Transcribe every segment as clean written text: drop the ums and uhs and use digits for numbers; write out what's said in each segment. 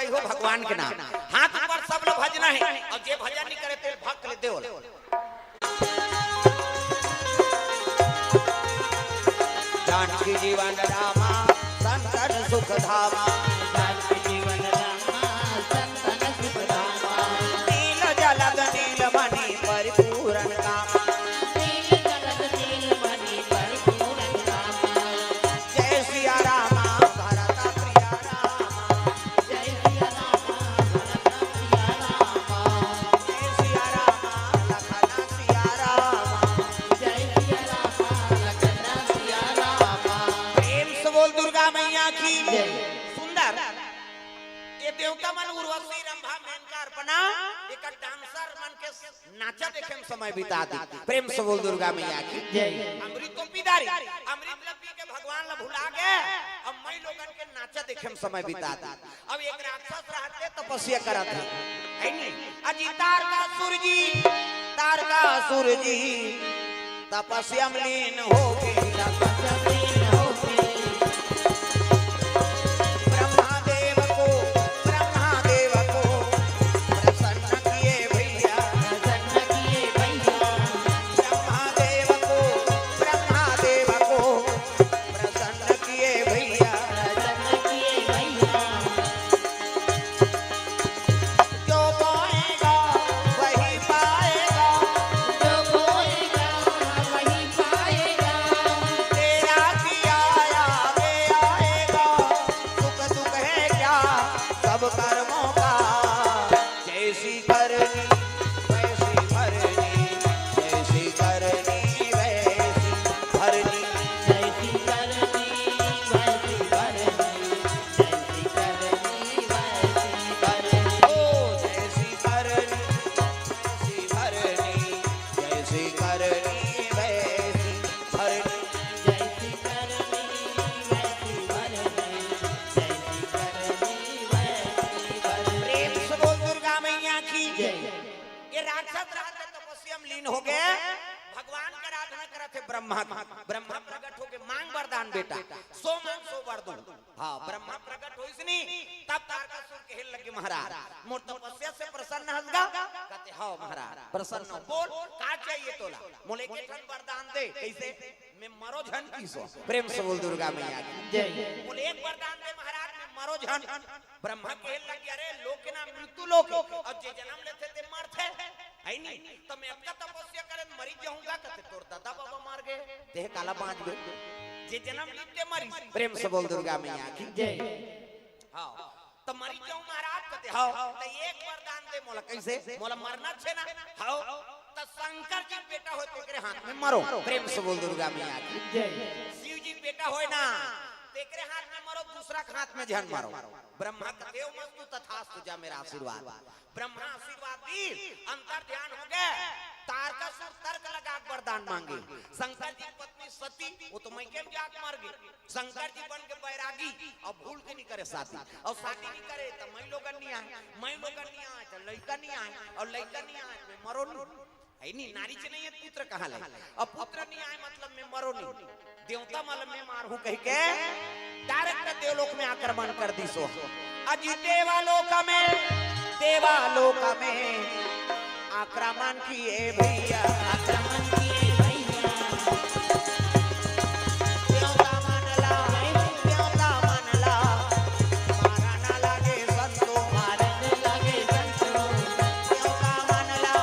लगाई हो भगवान के नाम, हाथ ऊपर सब लोग भजना है और जे भजन नहीं करे तेल भक्त ले देओ। जानकी जीवन रामा संतन सुख धामा, जानकी जीवन रामा संतन सुख धामा, नील जलद नील मणि परिपूर्ण कामा, नील जलद नील मणि परिपूर्ण कामा, जय सिया रामा भरत प्रिया रामा, जय सिया रामा भरत प्रिया रामा, जय सिया रामा लखन सिया रामा, जय सिया रामा लखन सिया रामा। प्रेम से बोल दुर्गा मैया की सुंदर ये देवता मन उर्वशी रंभा मेनका अर्पणा एक डांसर मन के नाचा देखे में समय बिता दी। प्रेम से बोल दुर्गा मैया की जय। अमृत तो पीदारी अमृत लपी के भगवान ला भुला गए अब मई लोगन के नाचा देखे में समय बिता दी। अब एक राक्षस रहते तपस्या करत है नहीं अजी तार का सूरजी तपस्या में लीन हो के तपस्या में लीन हो के ब्रह्मा प्रकट हो के मांग वरदान बेटा सो मांग सो वर दूं। हाँ ब्रह्मा प्रकट हो इसनी तब तारकासुर के हिल लगे महाराज मोर तपस्या से प्रसन्न हसगा कहते हाँ महाराज प्रसन्न हो बोल का चाहिए तोला मोले के ठन वरदान दे कैसे मैं मरो झन की सो। प्रेम से बोल दुर्गा मैया की जय। बोले एक वरदान दे महाराज मैं मरो झन। ब्रह्मा के हिल लगे अरे लोक के नाम मृत्यु लोक और जे जन्म लेते ते मरते है नहीं तो मैं अब तपस्या करे मरी जाऊंगा कहते तोर दादा बाबा मार गए देह काला बांच गए जे जन्म लेते मरी। प्रेम से बोल दुर्गा मैया की जय। हां तो मरी जाऊं महाराज कहते हां तो एक वरदान दे मोला कैसे मोला मरना छे ना हां तो शंकर जी बेटा होय तेरे हाथ में मरो। प्रेम से बोल दुर्गा मैया की जय। शिव जी बेटा होय ना तेरे हाथ में मरो दूसरा हाथ में जहन मारो। ब्रह्मा का देव मस्तु तथास्तु जा मेरा आशीर्वाद। ब्रह्मा आशीर्वाद दी अंतर ध्यान हो गए तारकासुर तर्क लगा वरदान मांगे। शंकर जी पत्नी सती वो तो मैके में जाके मर गई। शंकर जी बन के बैरागी और भूल के नहीं करे शादी और शादी नहीं करे तो मैं लोगन नहीं आए तो लड़का नहीं आए और लड़का नहीं आए मैं मरो है नहीं नारी से नहीं है पुत्र कहाँ ले और पुत्र नहीं आए मतलब मैं मरो नहीं देवता मालूम में मार हूं कह के डायरेक्ट देवलोक में आक्रमण कर दी सो। अजी देवालोक में आक्रमण किए भैया आक्रमण किए भैया देवता मनला मारा ना लागे संतो मारने लागे संतो देवता मनला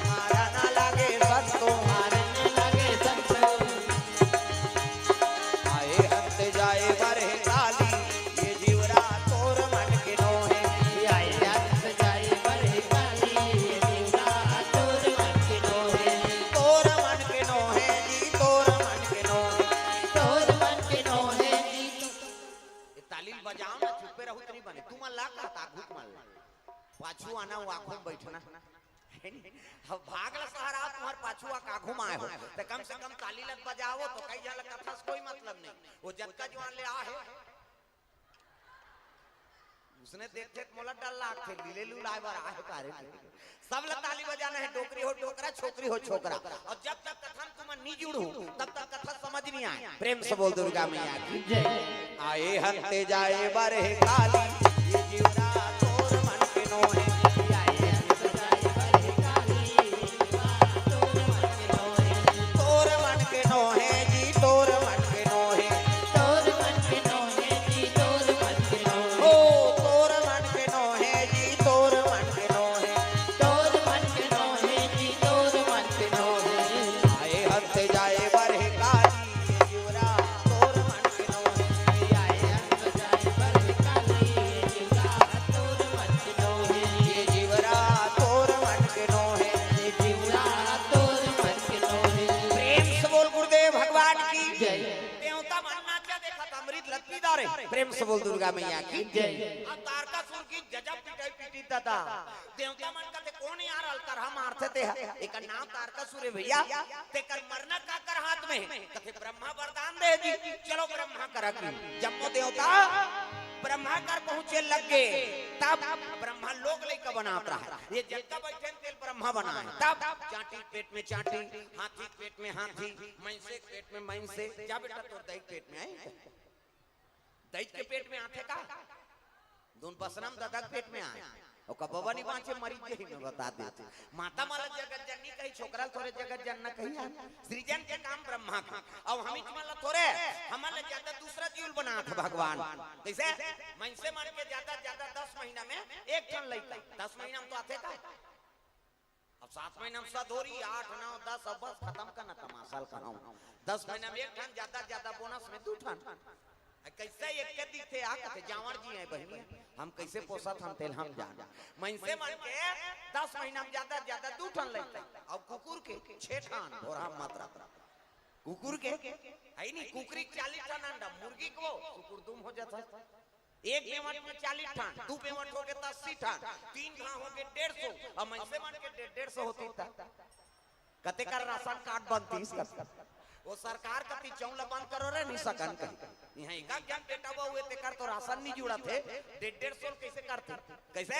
मारा ना लागे संतो मारने लागे संतो आए अंत जाए बरे काली ये जीवरा तोर मन के नोहे आए अंत जाए बरे काली ये जीवरा तोर मन के नोहे जी तोर मन के नोहे जी ताली बजाओ ना चुपे रहो तरी बने तुम अल्लाह का ताकूत मान पाछू आना वो आंखों में बैठना अब भागला सहारा तुम्हार पाछू आंखों में आए हो तो कम से कम ताली लग बजाओ तो कई जाला कथा से कोई मतलब नहीं वो जत्का जवान ले आ है उसने देखते मोला डर लाग थे लीले लुलाए बार आ है कारे सब ला ताली बजाना है डोकरी हो डोकरा छोकरी हो छोकरा और जब तक कथन तुम नहीं जुड़ू तब तक कथा समझ नहीं आए। प्रेम से बोल दुर्गा मैया की जय। आए हंते जाए बरहे काली ये जीवरा तोर मन के नोहे। आए हंते जाए बरहे काली तोर मन के नोहे। तोर मन के नोहे जी तोर मन के नोहे। तोर मन के नोहे जी तोर मन के नोहे। ओ तोर मन के नोहे जी तोर मन के नोहे। तोर मन के नोहे जी तोर मन के नोहे। आए हंते जाए बरहे काली ये जीवरा तोर मन के नोहे। आए हंते जाए बरहे काली ये जीवरा तोर मन के नोहे। ये जीवरा तोर मन के नोहे। ये जीवरा तोर मन के नोहे। प्रेम से बोल गुरुदेव भगवान की जय। देवता बनना क्या देखा था अमृत लत्तीदार है। प्रेम से बोल दुर्गा मैया की जय। अब तारकासुर की जजब पिटाई पीटी था देवता मन का ते कौन यार अलतर हम मारते थे एक नाम तारकासुर है भैया ते कर मरना का कर हाथ में कथे ब्रह्मा वरदान दे दी चलो ब्रह्मा करा की जब वो देवता ब्रह्मा कर पहुंचे लग गए तब ब्रह्मा लोग लेकर बनात रहा ये जगता बैठे तेल ब्रह्मा बना है तब चाटी पेट में चाटी हाथी पेट में हाथी मैंसे पेट में मैंसे जा बेटा तो दही पेट में आए दही के पेट में आते का दोन पसनम दादा पेट में आए और कबवा नहीं बांचे मरीज ही में बता देते माता माला जगत जननी कही छोकरा थोड़े जगत जनना कही सृजन के काम ब्रह्मा का और हम माला थोड़े हमारे ज्यादा दूसरा जीव बना था भगवान कैसे मन से मान के ज्यादा 10 महीना में एक टन लइका 10 महीना में तो आते का अब 7 महीना में सदोरी 8 9 10 अब बस खत्म करना तमाशा कराऊं 10 महीना में एक टन ज्यादा बोनस में 2 टन कैसे एक के दिखे आ कथे जावर जी है बहनी हम कैसे पोसत हम तेल हम जान मन से मन के 10 महीना में ज्यादा 2 टन लेते अब कुकुर के 6 टन भोरा मात्रा कुकुर के है नहीं कुकरी 40 टन अंडा मुर्गी को कुकुर दुम हो जाता एक पेमट में 40 टन 2 पेमट हो गए 80 टन 3 घा हो गए 150 अब मन से मन के 150 होती था कते का राशन कार्ड बनती इसका वो सरकार कति चौला बंद करो रे नहीं सकन कहीं यहाँ एक जन बेटा हुए ते कर तो राशन नहीं जुड़ा थे 150 कैसे करते कैसे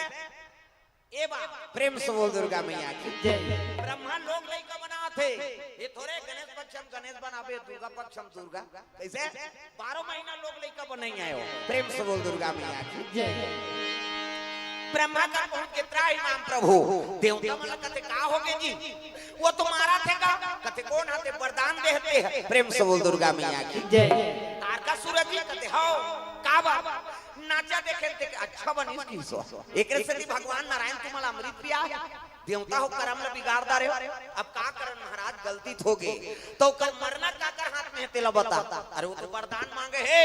ए बा प्रेम से बोल दुर्गा मैया की जय। ब्रह्मा लोग लइका बना थे ये थोड़े गणेश पक्षम गणेश बनावे दुर्गा पक्षम दुर्गा कैसे 12 महीना लोग लइका बनाई आयो प्रेम से बोल दुर्गा मैया की जय। ब्रह्मा का पहुंच के त्राई नाम प्रभु देवता मन कते का होगे जी वो तुम्हारा थे का कते कौन आते वरदान देते हैं प्रेम से बोल दुर्गा मैया की जय। तारकासुर जी कते हो का बा नाचा देखे ते अच्छा बनी की सो एकरे से भगवान नारायण तुम्हारा अमृत पिया देवता हो करम ल बिगाड़दा रे अब का करन महाराज गलती हो गई तो कल मरना का कर हाथ में तेला बता अरे वो तो वरदान मांगे हे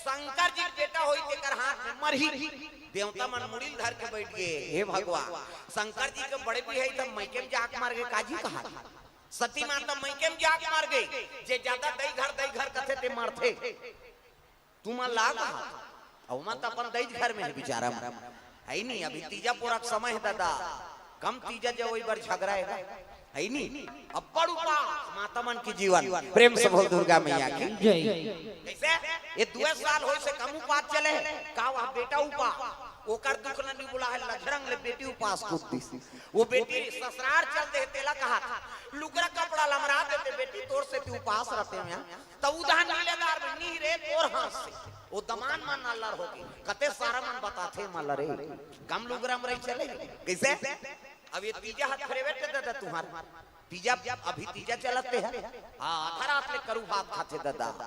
शंकर जी बेटा होई ते कर हाथ में मरही देवता मन मुड़िल धर के बैठ गए हे भगवान शंकर जी के बड़े भी है तब मैकेम जाक मार गए काजी कहा सती माता मैकेम जाक मार गई जे ज्यादा दई घर कथे ते मारथे तुम लाग और मत अपन दई घर में है बेचारा है नहीं अभी तीजा पूरा समय है दादा कम तीजा जो वही बार झगड़ा है है नहीं अब बड़ उपास माता मन की जीवन प्रेम से बोल दुर्गा मैया की जय। कैसे ये 2 साल होय से कम उपास चले का वह बेटा उपास ओकर दुख न बुला है लखरंग ले बेटी उपास कुत्ती वो बेटी ससुराल चल दे तेला कहा लुगरा कपड़ा लमरा देते बेटी तोर से तू उपास रहते हैं तब उधान नीलेदार नी रे तोर हाथ से वो दमान मन नल्लर होगी कते सारा मन बताते मल्लर रे कम लुगरा में रही चले कैसे अब ये तीजा हाथ खड़े बैठे दादा तुम्हारा तीजा अभी तीजा चलते हैं हां आधा रात में करू भात खाते दादा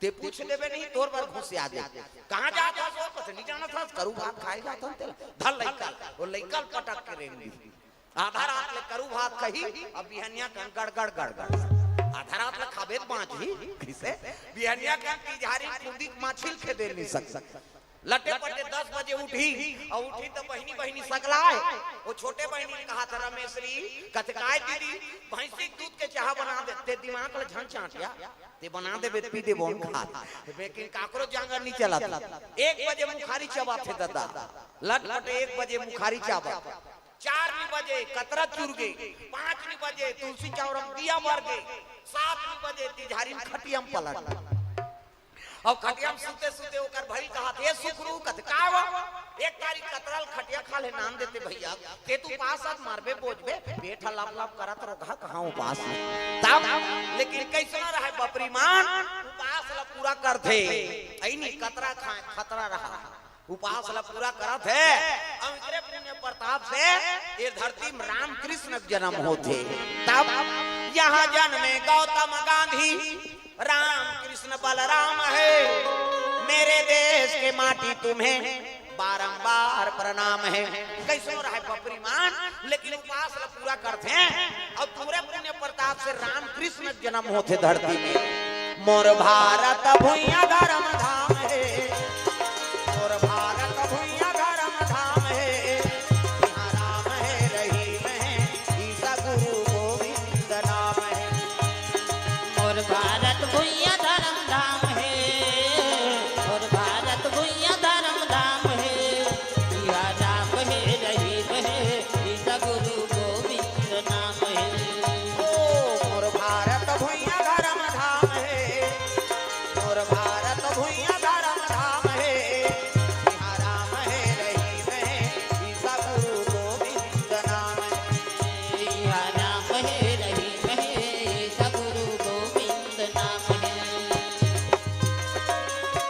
ते पूछ लेबे नहीं तोर बार घुस आ जा कहां जाता सो कुछ नहीं जाना था करू भात खाए जाता तेल धल लइका वो लइका पटक के रेंगी आधा रात में करू भात कही अब बिहनिया कन गड़ गड़ आधा रात में खाबे पांच ही कैसे बिहनिया कन की झारी कुंदी माछिल के दे नहीं सकता लटे पटे 10 बजे उठी और उठी तो बहनी सकलाए वो छोटे बहनी ने कहा था रमेशरी कथकाय दीदी भैंसी दूध के चाह बना देते दिमाग ल झन चाटिया ते बना दे बे पी दे बोन खा लेकिन काकरो जांगर नहीं चला 1 बजे मुखारी चबाते दादा लट पटे 1 बजे मुखारी चाबा 4 बजे कतरा चुर गई 5 बजे तुलसी चौरम दिया मर गई 7 बजे तिझारी खटियम पलट और खटिया में सुते सुते होकर भाई कहा थे सुखरू कत का एक तारीख कतरल खटिया खा ले नाम देते भैया ते तू पास आत मारबे बोझबे पेट लाप लाप करत रहा कहां पास तब लेकिन कैसा रहा बपरीमान उपास ला पूरा करथे ऐनी कतरा खाए खतरा रहा उपास ला पूरा करत है और इतने पुण्य प्रताप से ये धरती में राम कृष्ण जन्म होते तब यहाँ जन्मे गौतम गांधी राम कृष्ण बलराम है मेरे देश के माटी तुम्हें बारंबार प्रणाम है कैसो रहा बपरीमान लेकिन उपास ला पूरा करते हैं और पूरे पुण्य प्रताप से राम कृष्ण जन्म होते धरती में मोर भारत भूइया धर्म धाम है मोर भारत भूइया धर्म धाम है यहाँ राम है रहीम है ईसा गुरु गोविंद नाम है मोर भारत भूइया धर्म धाम है मोर भारत भूइया धर्म धाम है यहाँ राम है रहीम है ईसा गुरु गोविंद नाम है मोर भारत भूइया धर्म धाम है मोर भारत भूइया धर्म धाम है यहाँ राम है रहीम है ईसा गुरु गोविंद नाम है यहाँ राम है रहीम है ईसा गुरु गोविंद नाम है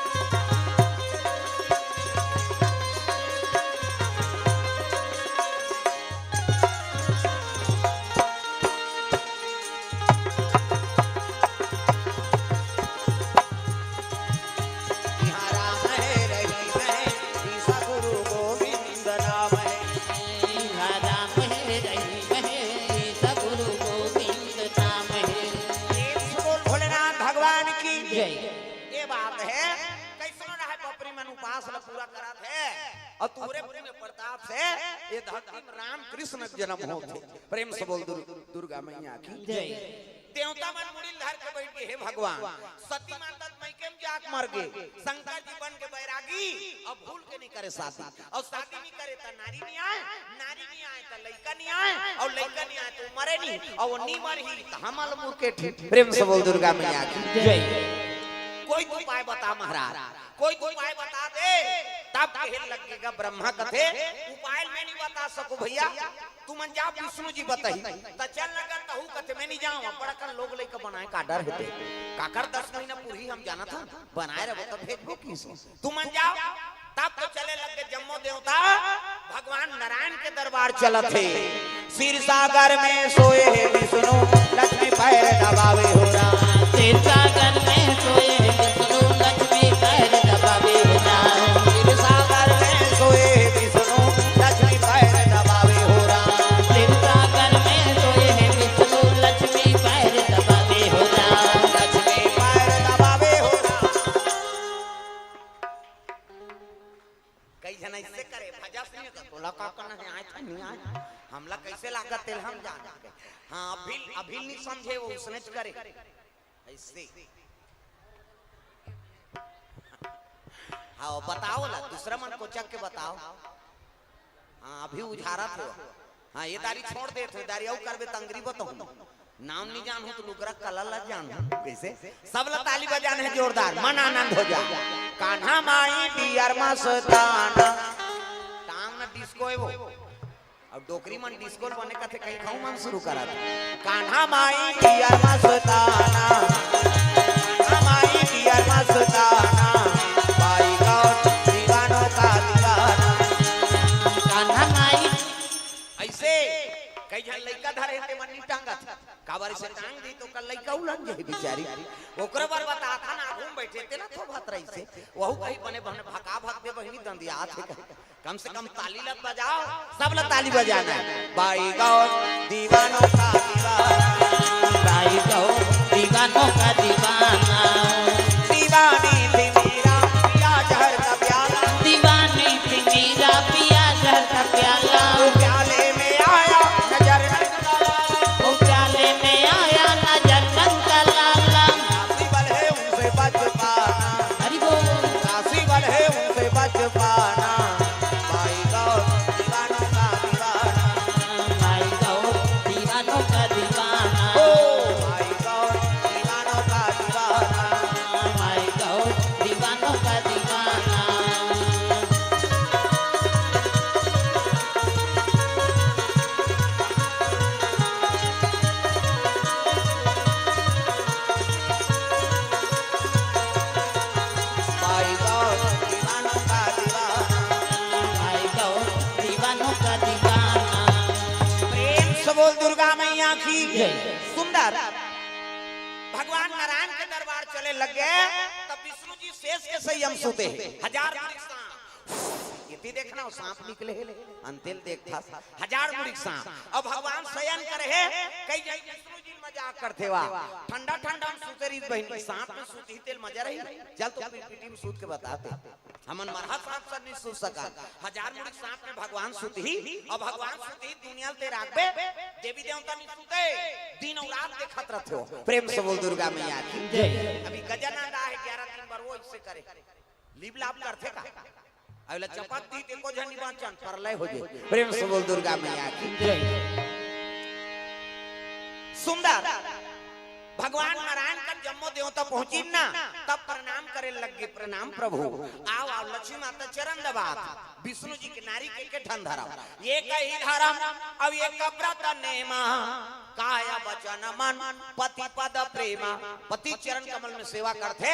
यहाँ राम है रहीम है ईसा गुरु गोविंद नाम है यहाँ राम है रहीम है ईसा गुरु गोविंद नाम है बोल भोलेनाथ भगवान की जय ये बात है कैसा रहा बपरी मन उपास ला पूरा करत है और पूरे पुण्य प्रताप से ये धरती में राम कृष्ण जन्म होते प्रेम से बोल दुर्गा मैया की जय देवता मन मुड़िल धर के बैठ के हे भगवान सती माता मैकेम जाक मर गए शंकर जी बन के बैरागी अब भूल के नहीं करे शादी और शादी नहीं करे तो नारी नहीं आए तो लड़का नहीं आए और लड़का नहीं आए तो मरे नहीं और वो नहीं मरही तो हमल मुर के ठीक प्रेम से बोल दुर्गा मैया की जय कोई उपाय बता महाराज कोई उपाय बता दे तब कहे लगेगा ब्रह्मा कथे उपाय मैं नहीं बता सकूं भैया तुम जाओ विष्णु जी बताई त चल लगा तहु कथे मैं नहीं जाऊं बड़ा कर लोग लेके बनाए का डर हेते काकर 10 महीना पूरी हम जाना था बनाए रे तो भेजबो किस तुम जाओ तब तो चले लगे जम्मो देवता भगवान नारायण के दरबार चलत थे क्षीर सागर में सोए है विष्णु लक्ष्मी पैर दबावे हो राम क्षीर सागर में सोए विष्णु लक्ष्मी पैर दबावे हो राम क्षीर सागर में सोए विष्णु लक्ष्मी पैर दबावे हो राम क्षीर सागर में सोए विष्णु लक्ष्मी पैर दबावे हो राम लक्ष्मी पैर दबावे हो राम कई जन ऐसे करे भजा सुनिए का तोला का करना है आए था नहीं आए हमला कैसे लागत तेल हम जान के हां अभी नहीं समझे वो उसने करे ऐसे हाँ बताओ ला दूसरा मन को चक के बताओ हाँ अभी उझारत हो हाँ ये दारी छोड़ दे थे दारी और करबे तंगरी बताऊं नाम नहीं जान हो तो लुकरा कला लग जान कैसे सब ला ताली बजाने है जोरदार मन आनंद हो जा कान्हा माई डियर मस्ताना टांग ना डिस्को है वो अब डोकरी मन डिस्को बने का थे कहीं खाऊं मन शुरू करा कान्हा माई डियर मस्ताना कान्हा माई डियर मस्ताना भाई गौर दीवानों का दीवाना कान्हा माई ऐसे कई जन लइका धरे ते मन नहीं टांगा काबर से टांग दी तो कल लइका उलझ जाए बेचारी ओकरे बार बता था ना घूम बैठे ते ना तो भात रही से वहु कहीं बने बहने भगा भग दे बहिनी दंदिया थे कम से कम ताली लग बजाओ सब लोग ताली बजाना भाई गौर दीवानों का दीवाना भाई गौर दीवानों का दीवाना दीवानी थी मेरा पिया जहर का प्याला दीवानी थी मेरा पिया जहर का प्याला प्याले में आया नजर वो प्याले में आया नजर का लाला काशी बल है उनसे बच पाना हरि बोल काशी बल है उनसे बच पाना भाई गौर दीवानों का दीवाना भाई गौर दीवानों का दीवाना जय। सुंदर भगवान नारायण के दरबार चले लग गए तब विष्णु जी शेष के संयम सुते हजार इति देखना हो सांप निकले अंतिल देखता हजार बुढ़ी सांप अब भगवान शयन करे कई जगह विष्णु जी मजाक करते वा ठंडा ठंडा में सुते रही बहन सांप में सूती तेल मजा रही चल तो पीटी में सूत के बताते हमन मरहा सांप से नहीं सूत सका हजार बुढ़ी सांप में भगवान सूती और भगवान सूती दुनिया ते राखबे देवी देवता नहीं सूते दिन और रात देखत रहते हो प्रेम से बोल दुर्गा मैया की जय। अभी गजानंदा है 11 दिन पर वो इससे करे लीप लाप करते का अगला चपाती ते को झंडी बांचन परलय हो जे प्रेम से बोल दुर्गा मैया की जय। सुंदर भगवान नारायण का जम्मो देवता पहुंची ना तब प्रणाम करे लगे प्रणाम प्रभु आओ आओ लक्ष्मी माता चरण दबात विष्णु जी की नारी के ठन धरा ये कही धर्म अब ये व्रत नेमा काया वचन मन पति पद प्रेमा पति चरण कमल में सेवा करते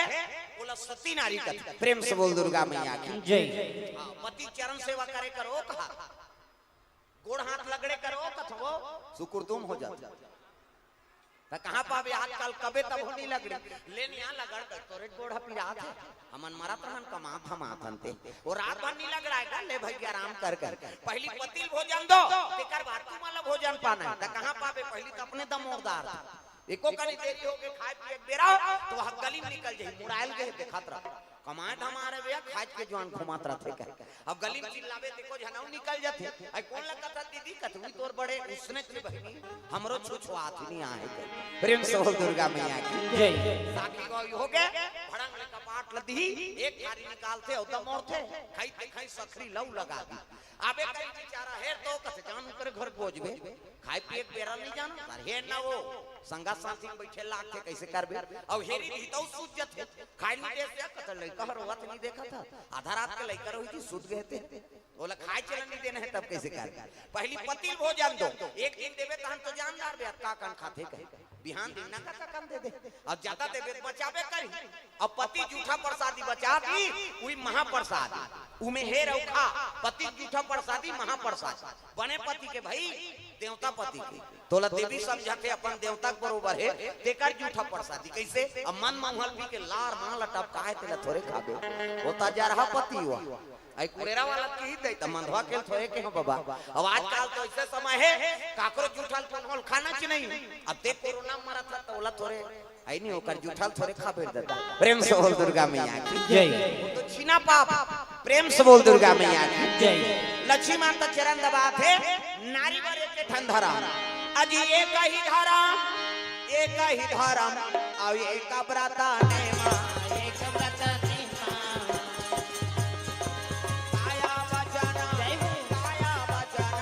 बोला सती नारी का प्रेम से बोल दुर्गा मैया की जय। पति चरण सेवा करे करो कहा गोड़ हाथ लगड़े करो कथो सुकुर तुम हो जाता तो कहां पावे आजकल कबे तब होनी लगड़ी लेन यहां लगड़ कर तोरे गोड़ा पिया थे हमन मरा तहन कमा था माथनते वो रात भर नहीं लग रहा है ले भाई के आराम कर कर पहली पतिल भोजन दो तेकर बाद तू माला भोजन पाना तो कहां पावे पहली तो अपने दमोदार एको कनी देरी हो के खाए पिए बेरा तो वहां गली में निकल जाई मुराइल के देखत रह कमाए हमारे भैया खाज के जवान घुमात रहते कर अब गली में चिल्लावे देखो जनाऊ निकल जाते आई कौन लगा था दीदी कतवी तोर बड़े उसने की बहनी हमरो छुछुआत नहीं आए प्रेम से बोल दुर्गा मैया की जय। साकी को हो गए भड़ंग में कपाट लदी एक थारी निकालते और दम मोरते खाई खाई सखरी लव लगा दी आबे कई बेचारा है तो कस जान कर घर पहुंचबे खाई पिए बेरा नहीं जाना हे ना वो संगा साथी बैठे लाग के कैसे करबे अब हेरी भीतौ सूत जथे खाई नहीं दे से कत लई कहर वत नहीं देखा था आधा रात के लई कर होई थी सूत गए थे बोला खाए चलन नहीं देना है तब कैसे कर पहली पतिल भोजन दो एक दिन देवे तहन तो जानदार बे का कन खाते कहे बिहान देना का कन दे दे अब ज्यादा देवे बचावे करी अब पति जूठा प्रसादी बचा दी उई महाप्रसाद उमे हे रखा पति जूठा प्रसादी महाप्रसाद बने पति के भाई देवता पति के तोला देवी समझते अपन देवता के बरोबर है तेकर जूठा प्रसादी कैसे अब मन मंगल भी के लार मां लटप काहे तेला थोड़े खाबे होता जा रहा पति हुआ आई कुरेरा वाला की ही दे त मंधवा के थोड़े के हो बाबा अब आजकल तो ऐसे समय है काकरो जूठा फल खाना च नहीं अब ते कोरोना मरा था तो ओला थोड़े आई नहीं होकर जूठा थोड़े खा बैठ देता प्रेम से बोल दुर्गा मैया की जय। तो छीना पाप प्रेम से बोल दुर्गा मैया की जय। लक्ष्मी माता चरण दबात है नारी बरे के ठन धरा अजी एक ही धर्म अब एक व्रता नेमा एक व्रत नेमा काया वचन जय हो। काया वचन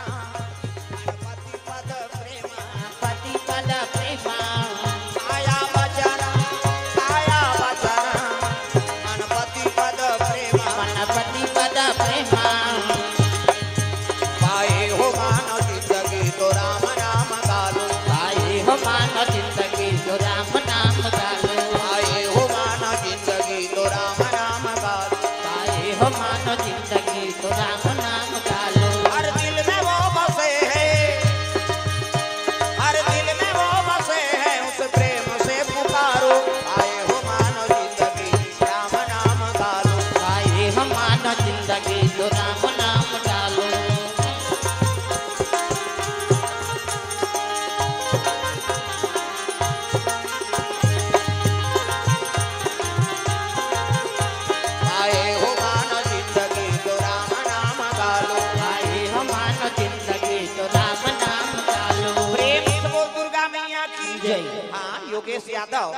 पति पद प्रेमा पति पद प्रेमा काया वचन पति पद प्रेमा पति पद प्रेमा पाए हो मानो जिंदगी तो राम नाम गालो पाए हो मानो जिंदगी तो राम नाम गालो पाए हो मानो जिंदगी तो राम नाम गालो पाए हो मानो जिंदगी तो राम नाम गालो हर दिल में वो बसे हैं उस प्रेम से पुकारो आए हो मानो जिंदगी राम नाम गालो पाए हो मानो जिंदगी तो राम नाम गालो आए हो मानो जिंदगी तो राम नाम गालो पाए हो मानो जिंदगी तो राम नाम गालो प्रेम से बोल दुर्गा मैया की जय। हाँ योगेश यादव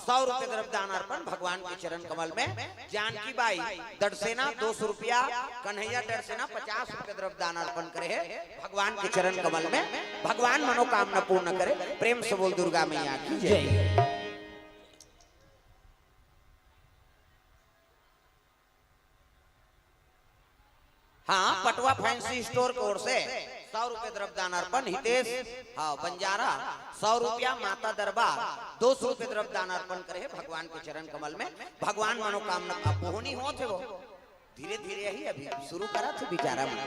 100 रुपए तरफ दान अर्पण भगवान के चरण कमल में जानकी बाई दर्शना 200 रुपया कन्हैया दर्शना 50 रुपए तरफ दान अर्पण करे है भगवान के चरण कमल में भगवान मनोकामना पूर्ण करे प्रेम से बोल दुर्गा मैया की जय। जय। हाँ पटवा फैंसी स्टोर की ओर से 100 रुपए तरफ दान अर्पण हितेश हाँ बंजारा 100 रुपया माता दरबार 200 रुपए तरफ दान अर्पण करे भगवान के चरण कमल में भगवान मनोकामना पूर्णी हो थे वो धीरे धीरे ही अभी शुरू करा थे बेचारा मन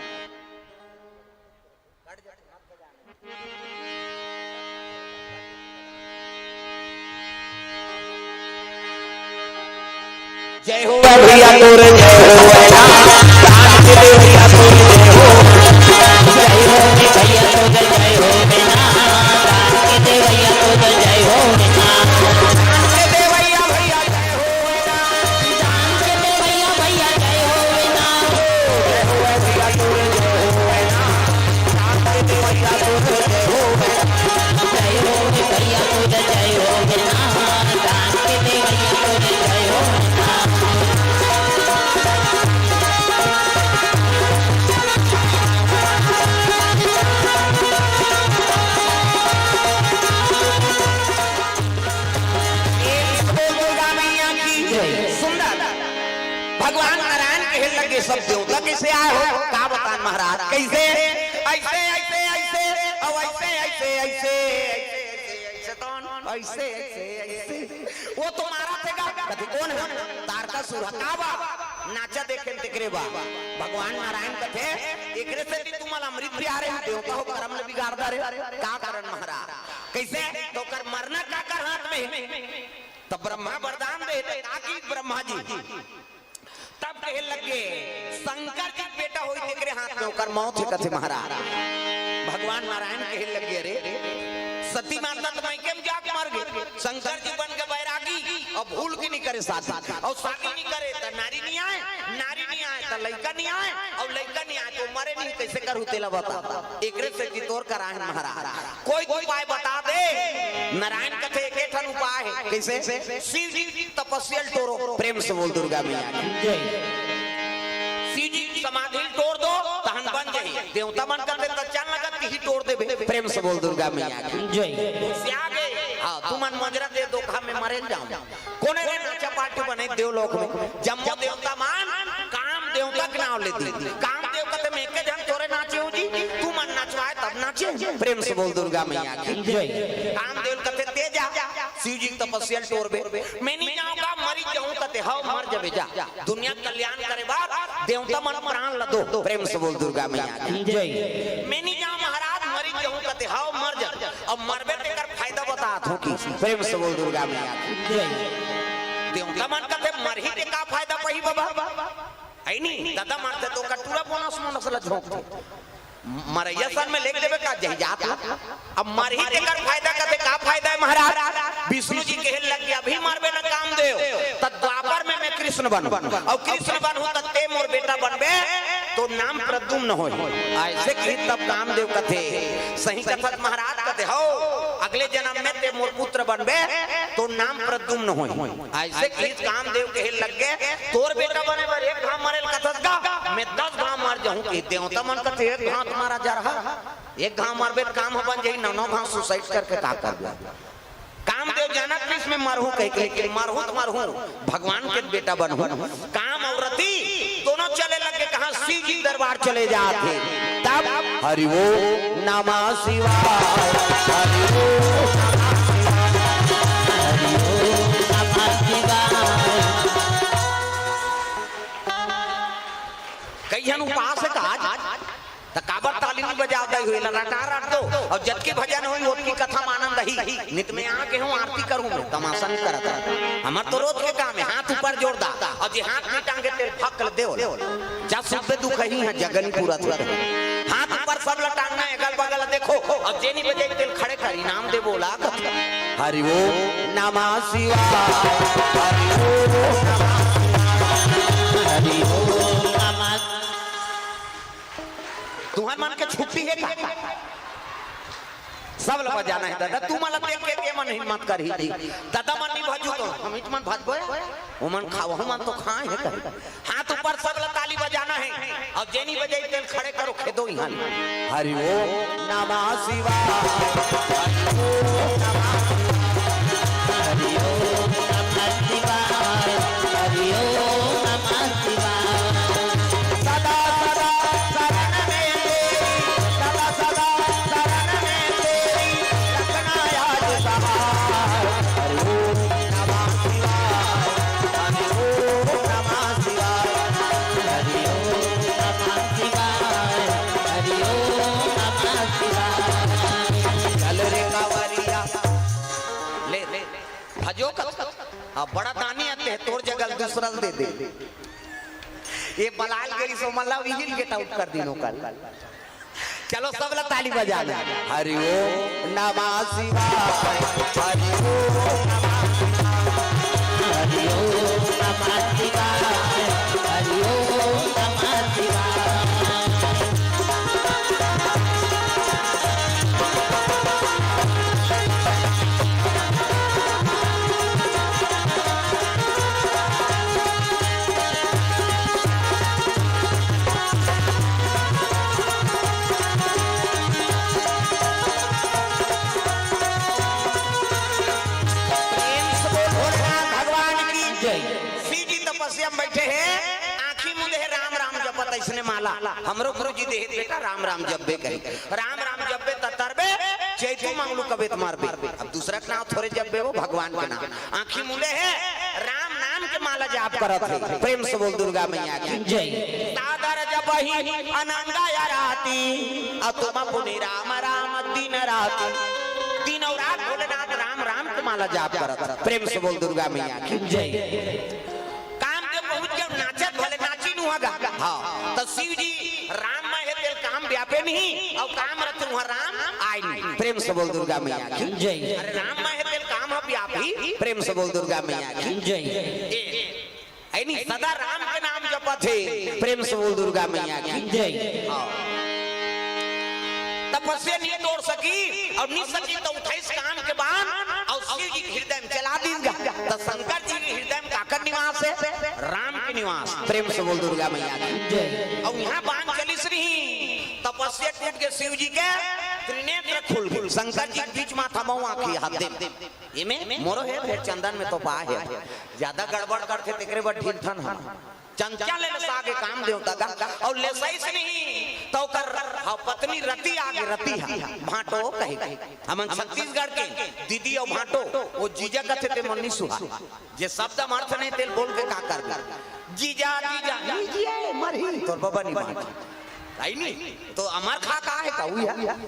जय हो भैया तोर जय हो प्राण के दे भैया तोर जय हो भैया तो जय हो बिना प्राण के दे भैया तो जय हो बिना प्राण के दे भैया भैया जय हो जान के दे भैया भैया जय हो बिना जय हो भैया तोर जय हो प्राण के दे भैया तोर जय हो जय हो भैया तो जय हो बिना प्राण के दे भैया तो जय हो बिना भगवान नारायण कहे लगे सब देवता कैसे आए हो का बतान महाराज कैसे ऐसे ऐसे ऐसे और ऐसे ऐसे ऐसे ऐसे ऐसे वो तुम्हारा थे कथी कौन है तारकासुर काबा नाचा देखे तेकरे बा भगवान नारायण कथे एकरे से भी तुम्हारा अमृत भी आ रहे देवता हो कर्म ले बिगाड़दा रे का कारण महाराज कैसे तो कर मरना का कर हाथ में तब ब्रह्मा वरदान दे ताकि ब्रह्मा जी तब कहे लगे शंकर जी बेटा होई तेरे हाथ में ओकर मौत है कथे महाराज भगवान नारायण कहे लगे रे सती माता तो मैं केम जाके मर गए शंकर जी बन के बैरागी और भूल की नहीं करे साथ और शादी नहीं करे तो नारी नहीं आए तो लड़का नहीं आए और लड़का नहीं आए तो मरे नहीं कैसे कर तेला बता एकरे से की तोर कराए महाराज कोई उपाय बता दे नारायण कथे एक ठन उपाय है कैसे शिव जी तपस्या तोरो प्रेम से बोल दुर्गा मैया शिव जी समाधि तोड़ दो तहन बन जाई देवता मन कर दे तो चल लगत ही तोड़ दे प्रेम से बोल दुर्गा मैया जय से आगे हां तू मन मंजरा दे धोखा में मरे जाओ कोने रे नाचा पार्टी बने देवलोक में जम्मो देवता मान काम देवता के नाम लेती काम देव कते में के जन तोरे नाचे हो जी तू मन नाचवाए तब नाचे प्रेम से बोल दुर्गा मैया जय काम देव कते तेजा शिव जी तपस्या तोड़बे मैं नहीं जाऊंगा मरी जाऊं कते हां मर जबे जा दुनिया कल्याण करे बाद देवता मन प्राण ल दो प्रेम से बोल दुर्गा मैया जय मैं नहीं जाऊं महाराज मरी जाऊं कते हां मर जा अब मरबे ते कर फायदा बता हूं की प्रेम से बोल दुर्गा मैया जय देवता मन कते मरही के का फायदा पही बाबा आई नहीं दादा मारते तो कटूरा बोनस मोनस ल झोंक मरैया सन में लेके देवे का जहिजात अब मरही के कर फायदा कते का फायदा है महाराज विष्णु जी कहे लग गया अभी मारबे न काम देव तब द्वापर में मैं कृष्ण बन और कृष्ण बन हो तब ते मोर बेटा बनबे तो नाम प्रद्युम्न हो ऐसे की तब कामदेव कथे सही कथत महाराज कथे हो अगले जन्म में ते मोर पुत्र बनबे तो नाम प्रद्युम्न हो ऐसे की कामदेव कहे लग गए तोर बेटा बने बर एक घाव मरेल कथत का मैं 10 घाव मार जाऊं कि देवता मन कथे एक घाव तुम्हारा जा रहा एक घाव मारबे काम हो बन जाई 9 घाव सुसाइड करके का कर दिया कामदेव जाना कृष्ण में मरहूं कह के मरहूं तो मरहूं भगवान के बेटा बनहूं काम और रति दोनों चले लगे कहां शिव जी दरबार चले जाते तब हरि ओम नमः शिवाय हरि ओम नमः शिवाय कईहन उपासक आज त काबर ताली नहीं बजावदा हुई लगातार रट दो और जब के भजन होई ओत की कथा मानन रही नित में आके हूं आरती करूं मैं तमाशा नहीं करता हमर तो रोज के काम है हाथ ऊपर जोड़ दा और जे हाथ में टांगे तेल फकल देओ जा सुख पे दुख ही है जगन पूरा हाथ ऊपर सब लटांगना है अगल बगल देखो और जेनी बजे तेल खड़े कर इनाम दे बोला हरि ओम नमः शिवाय हरि ओम हरि ओम नमः तुम्हारे मन के छुट्टी है का सब लोग जाना है दादा तू मला देख के मन हिम्मत कर ही दी दादा मन नहीं भजू तो हम इतमन भजबो ओ मन खाओ मन तो खाए है हाथ ऊपर सब लोग ताली बजाना है और जेनी बजे तेल खड़े करो खेदो यहां हरि ओम नमः शिवाय हरि ओम नमः शिवाय हरि ओम नमः शिवाय सदा सदा शरण में तेरी सदा सदा शरण में तेरी रखना याद सहाय हरि ओम नमः शिवाय हरि ओम नमः शिवाय हरि ओम नमः शिवाय हरि ओम नमः शिवाय चल रे कावरिया ले ले भजो कत अब बड़ा दानी आते हैं तोर जगह दूसरा दे दे ये बलाल गरी सो मल्ला विहिल गेट आउट कर दिनो कल चलो सब लोग ताली बजा ले हरि ओम नमः शिवाय हरि ओम हरि ओम नमः शिवाय हरि ओम नमः शिवाय बैठे हैं आंखी मुंदे है राम राम जपत इसने माला हमरो गुरु जी दे बेटा राम राम जपबे कही राम राम जपबे तरबे चैतू मांगलू कबे मारबे अब दूसरा के नाम थोड़े जपबे वो भगवान के नाम आंखी मुंदे है राम नाम के माला जाप करत है प्रेम से बोल दुर्गा मैया की जय सागर जपहि अनंगा या राती अतुम पुनि राम राम दिन राती दिन और रात भोलेनाथ राम राम के माला जाप करत प्रेम से बोल दुर्गा मैया की जय हाँ तो शिव जी राम में है तेल काम व्यापे नहीं और काम रत वहाँ राम आए नहीं प्रेम से बोल दुर्गा मैया की जय अरे राम में है तेल काम है व्यापी प्रेम से बोल दुर्गा मैया की जय नहीं सदा राम के नाम जपत है प्रेम से बोल दुर्गा मैया की जय तपस्या नहीं तोड़ सकी और नहीं सकी तो 28 काम के बाद और शिव जी हृदय में चला दीगा तो शंकर जी के हृदय में काकर निवास है राम के निवास प्रेम से बोल दुर्गा मैया की जय और यहाँ बाण चली श्री तपस्या टूट के शिव जी के त्रिनेत्र खुल गए शंकर जी बीच माथा मऊ आंखी हाथ दे ये में मोरो है फिर चंदन में तो पा है ज्यादा गड़बड़ करके तेरे बड़ ढील थन हम चंचल ले सागे काम देवता का और ले सही से नहीं तो कर पत्नी रति आगे रति है भाटो कहे हम छत्तीसगढ़ के दीदी और भाटो वो जीजा कथे ते मन्नी सुहा जे शब्द अर्थ नहीं तेल बोल के का कर जीजा जीजा जीजा मरही तोर बाबा नहीं भाट आई नहीं तो अमर खा का है कहू है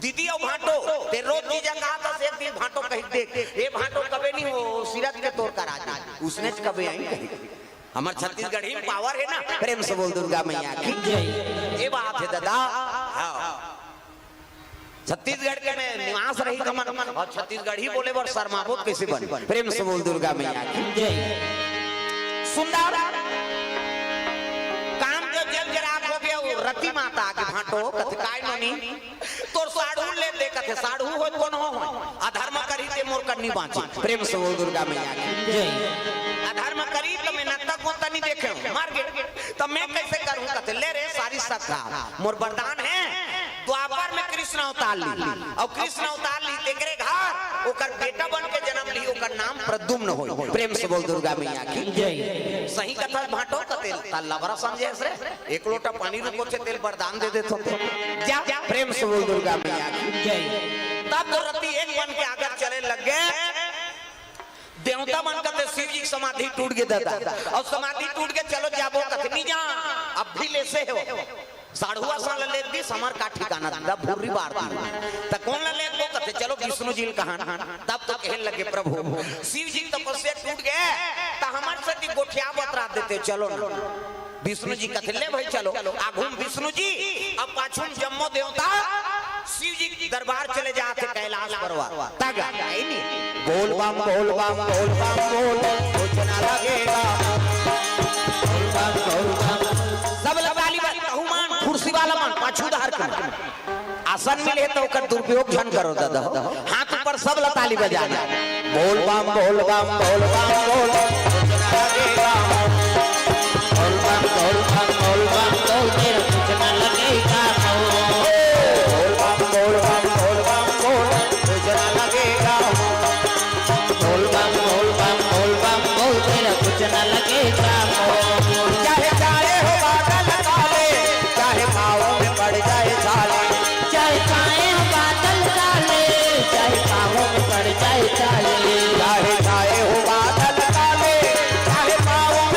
दीदी और भाटो ते रोज जीजा कहा था एक दिन भाटो कह देख ये भाटो कबे नहीं हो सिरत के तोड़ कर आ उसने कबे आई कही हमार छत्तीसगढ़ ही पावर है ना प्रेम से बोल दुर्गा मैया की ये बात है दादा छत्तीसगढ़ के में निवास रही कमन और छत्तीसगढ़ ही बोले बर शर्माबो कैसे बन प्रेम से बोल दुर्गा मैया की सुंदर काम जो जल जरा हो गया वो रति माता के भाटो कथे काय नोनी तोर साड़ू ले दे कथे साड़ू हो कौन हो अधर्म करी ते मोर करनी बाची प्रेम से बोल दुर्गा मैया की अधर्म करी तो मैं नाटक होता नहीं देखे मार गए तो मैं कैसे करूं कथे ले रे सारी सत्ता मोर वरदान है द्वापर में कृष्ण अवतार ली और कृष्ण अवतार ली तेरे घर ओकर बेटा बन के जन्म ली ओकर नाम प्रद्युम्न होई प्रेम से बोल दुर्गा मैया की जय सही कथा भाटो कते तल्ला बरा समझे रे एक लोटा पानी रुको छे तेल वरदान दे देतो जा प्रेम से बोल दुर्गा मैया की जय तब रति एक बन के आगे चले लग गए देवता बनकर शिव जी समाधि टूट गए दादा और समाधि टूट के चलो जाबो कतनी जा अब भी ले से हो साढ़ुआ साल ले दी समर का ठिकाना दादा भूरी बार त कौन ले को कथे चलो विष्णु जी कहां तब तो कहने लगे प्रभु शिव जी तपस्या टूट गए त हमर से गोठिया बतरा देते चलो ना विष्णु जी कथे ले भाई चलो आगुम विष्णु जी अब पाछुम जम्मो देवता शिव जी की दरबार चले जाते कैलाश परवा तगा आई नहीं बोल बम बोल बम बोल बम बोल कुछ ना लगेगा बोल बम बोल बम सब लगाली वाली बहुमान कुर्सी वाला मन पाछू धार कर आसन मिले तो कर दुरुपयोग जन करो दादा हाथ ऊपर सब लताली बजाना बोल बम बोल बम बोल बम बोल कुछ ना लगेगा बोल बम बोल बम बोल बम बोल तेरा कुछ ना लगेगा बोल बम बोल बम बोल कुछ ना लगेगा बोल बम बोल बम बोल बम बोल तेरा कुछ ना लगेगा चाहे चाहे हो बादल काले चाहे पाँव में पड़ जाए छाले चाहे चाहे हो बादल काले चाहे पाँव में पड़ जाए छाले चाहे चाहे हो बादल काले चाहे पाँव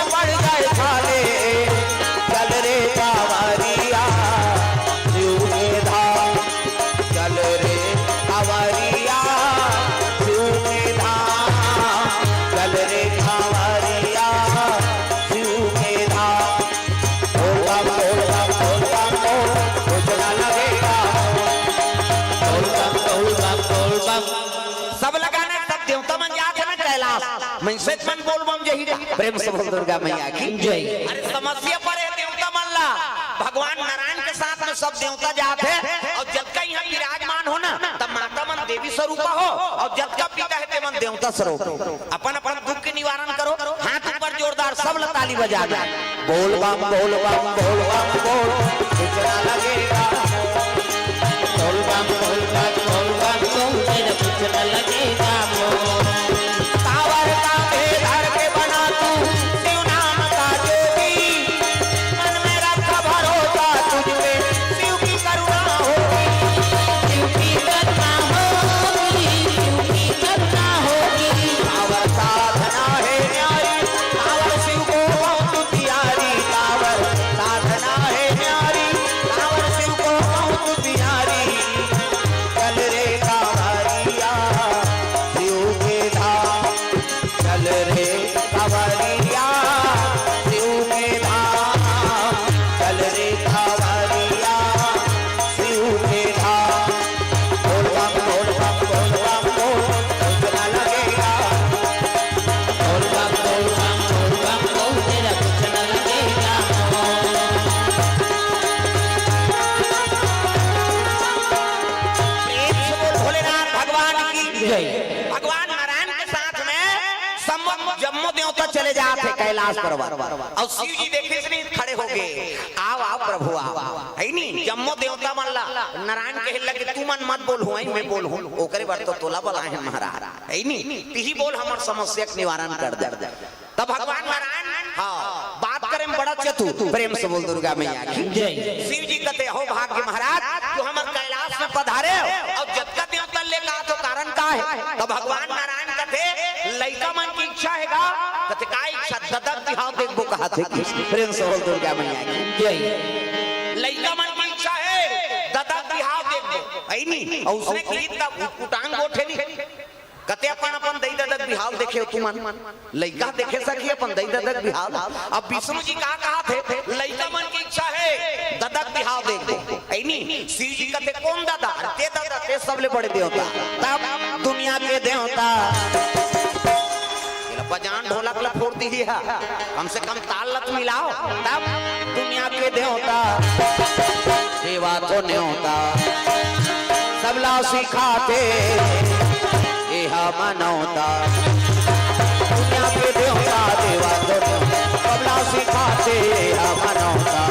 मैं से मन बोल बम जही प्रेम से बोल दुर्गा मैया की जय। अरे समस्या पर है देवता मल्ला भगवान नारायण के साथ में सब देवता जाते हैं और जब का यहाँ विराजमान हो ना तब माता मन देवी स्वरूप हो और जब का पिता है मन देवता स्वरूप अपन अपन दुख के निवारण करो हाथ ऊपर जोरदार सब ताली बजा दे बोल बम बोल बम बोल बम बोल कितना लगेगा बोल बम बोल बम बोल बम बोल तेरा कुछ न लगेगा कावर का धर के बना तू शिव नाम का ज्योति मन में रख भरोसा तुझ पे शिव की करुणा होगी शिव की करुणा होगी शिव की करुणा होगी कावर साधना है न्यारी कावर शिव को बहुत प्यारी कावर साधना है न्यारी कावर शिव को बहुत प्यारी चल रे कावरिया शिव के धाम चल रे कावरिया शिव के धाम चल रे कावरिया शिव के धाम बोल बम बोल बम बोल बम बोल कितना लगेगा बोल बम बोल बम बोल तेरा कुछ न लगेगा प्रेम से बोल भोलेनाथ भगवान की जय। भगवान नारायण के साथ में सब जम्मू देवता चले जाते कैलाश पर्वत और शिव जी देखे से नहीं खड़े हो गए आओ आओ प्रभु आओ है नहीं जम्मू देवता मल्ला नारायण के लगे तू मन मत बोल हुआ मैं बोल हूं ओकरे बार तो तोला बोला है महाराज है नहीं तही बोल हमर समस्या के निवारण कर दे तब भगवान नारायण हाँ बात करे में बड़ा चतुर प्रेम से बोल दुर्गा मैया की जय। शिव जी कहते हो भाग्य महाराज तू हमारे कैलाश में पधारे और जतका देवता लेगा तो कारण का है तो भगवान नारायण कहते लइका मन की इच्छा हैगा कहते का इच्छा ददक दिहाव देखबो कहते प्रेम से बोल दुर्गा मैया की जय। लइका मन की इच्छा है ददक दिहाव देखबो है नहीं और उसने की तब कुटांग गोठे नहीं कते अपन अपन दई ददक बिहाव देखे तू मन लइका देखे सकी अपन दई ददक बिहाव अब विष्णु जी कहा थे लइका मन की इच्छा है ददक बिहाव देख दे ऐनी शिव जी कहते कौन दादा ते दादा ते सबले बड़े देवता तब दुनिया के देवता बजान ढोलक ला फोड़ दी है कम से कम ताल लत मिलाओ तब दुनिया के देवता सेवा को न्योता सबला सिखाते मनौता दुनिया के देवता देवा कबला सिखाते मनौता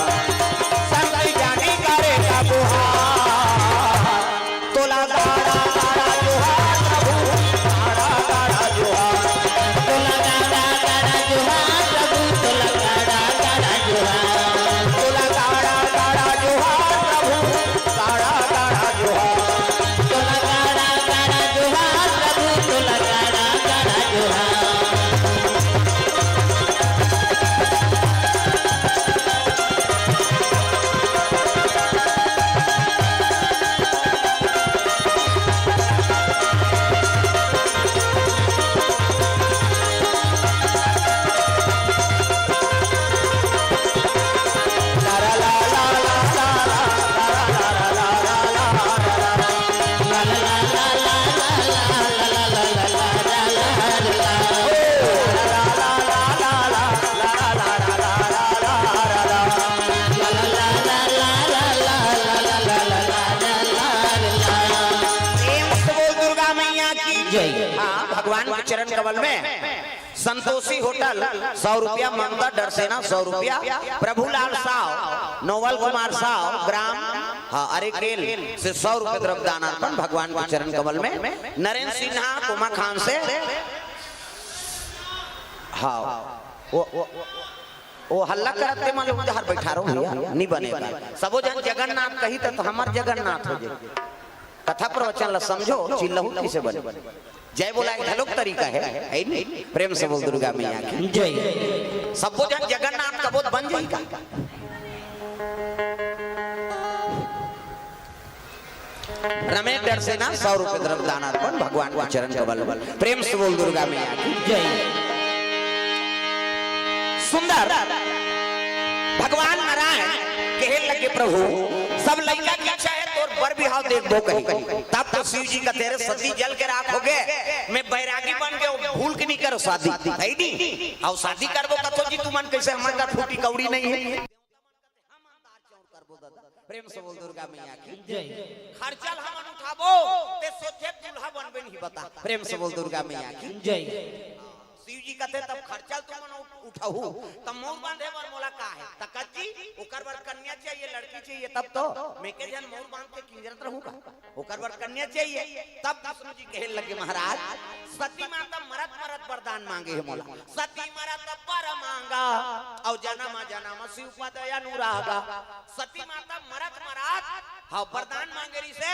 संत जाने करे का बुहार तोला गाड़ा गाड़ा जुहार प्रभु गाड़ा गाड़ा जुहार तोला गाड़ा गाड़ा जुहार प्रभु तोला गाड़ा गाड़ा जुहार तोला गाड़ा गाड़ा जुहार प्रभु गाड़ा गाड़ा जुहार तोला गाड़ा गाड़ा जुहार प्रभु तोला गाड़ा गाड़ा जुहार भगवान के चरण कमल में संतोषी होटल 100 रुपया मंगता डरसेना 100 रुपया प्रभुलाल साव नोवल कुमार साव ग्राम हाँ अरे केल से 100 रुपये द्रव्य दानार्पण भगवान के चरण कमल में नरेंद्र सिन्हा कुमा खान से हाँ वो हल्ला करते मान लो उधर बैठा रहो नहीं बनेगा सबो जन जगन्नाथ कही तो हमार जगन्नाथ हो जाए कथा प्रवचन ला समझो चिल्लहू किसे बने जय बोला एक ढलोक तरीका है नहीं प्रेम से बोल दुर्गा मैया की जय। सबो जन जगन्नाथ का बोध बन जाएगा रमेश डर से ना 100 रुपये द्रव्य दानार्पण भगवान के चरण कमल प्रेम से बोल दुर्गा मैया की जय। सुंदर भगवान नारायण कहे लगे प्रभु सब लड़का की इच्छा है तो बर बिहाव देख दो कहीं तब तो शिव जी का तेरे सती जल के राख हो गए मैं बैरागी बन गया भूल के नहीं करो शादी है नहीं और शादी करबो कतो जी तुमन कैसे हमर का फूटी कौड़ी नहीं है प्रेम से बोल दुर्गा मैया की जय खर्चल हम उठाबो ते सोचे दूल्हा बनबे नहीं बता प्रेम से बोल दुर्गा मैया की जय शिव जी कहते तब खर्चल तुम उठाऊ तब मोर बांधे बर मोला का है तकजी ओकर बर कन्या चाहिए लड़की चाहिए तब तो मैं के जन मोर बांध के किंजरत रहूंगा ओकर बर कन्या चाहिए तब विष्णु जी कहे लगे महाराज सती माता मरत मरत वरदान मांगे है मोला सती मरत पर मांगा और जन्म जन्म शिव पद अनुरागा सती माता मरत मरत हां वरदान मांगे रही से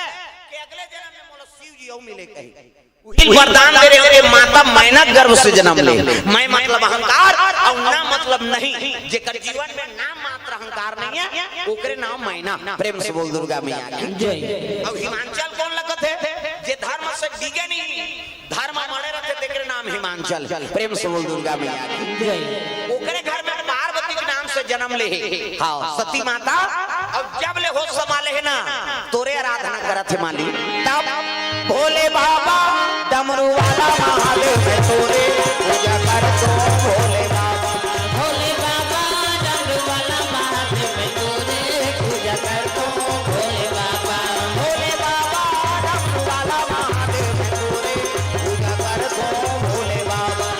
कि अगले जन्म में मोला शिव जी औ मिले कही वरदान दे रहे माता मैना गर्भ से जन्म ले मैं मतलब अहंकार और ना मतलब नहीं जेकर जीवन में नाम मात्र अहंकार नहीं है ओकरे नाम मैना प्रेम से बोल दुर्गा मैया की जय अब हिमांचल कौन लगत है जे धर्म से डिगे नहीं धर्म मरे रहते तेरे नाम हिमांचल प्रेम से बोल दुर्गा मैया की जय ओकरे घर में पार्वती के नाम से जन्म ले हां सती माता अब जब ले होश संभाले है ना तोरे आराधना करत है माली तब भोले बाबा डमरू वाला महादेव मैं तोरे पूजा करतो भोले बाबा डमरू वाला महादेव में तोरे पूजा करतो भोले बाबा डमरू वाला महादेव मैं तोरे पूजा करतो भोले बाबा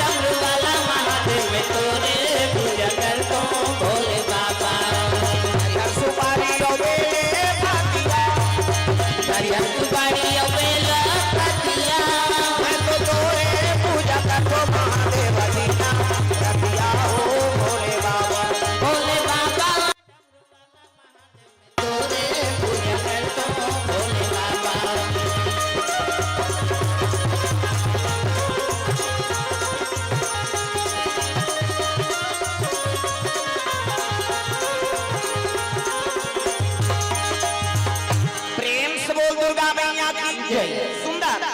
डमरू वाला महादेव में तोरे पूजा करतो भोले बाबा हरिहर सुपारी ओबे भातिया हरिहर सुपारी अबेला पतिया मैं तो तोरे पूजा करतो महादेव दीना रतिया हो भोले बाबा भोले बाबा तोरे पूजा करतो भोले बाबा प्रेम से बोल दुर्गा मैया की जय सुंदर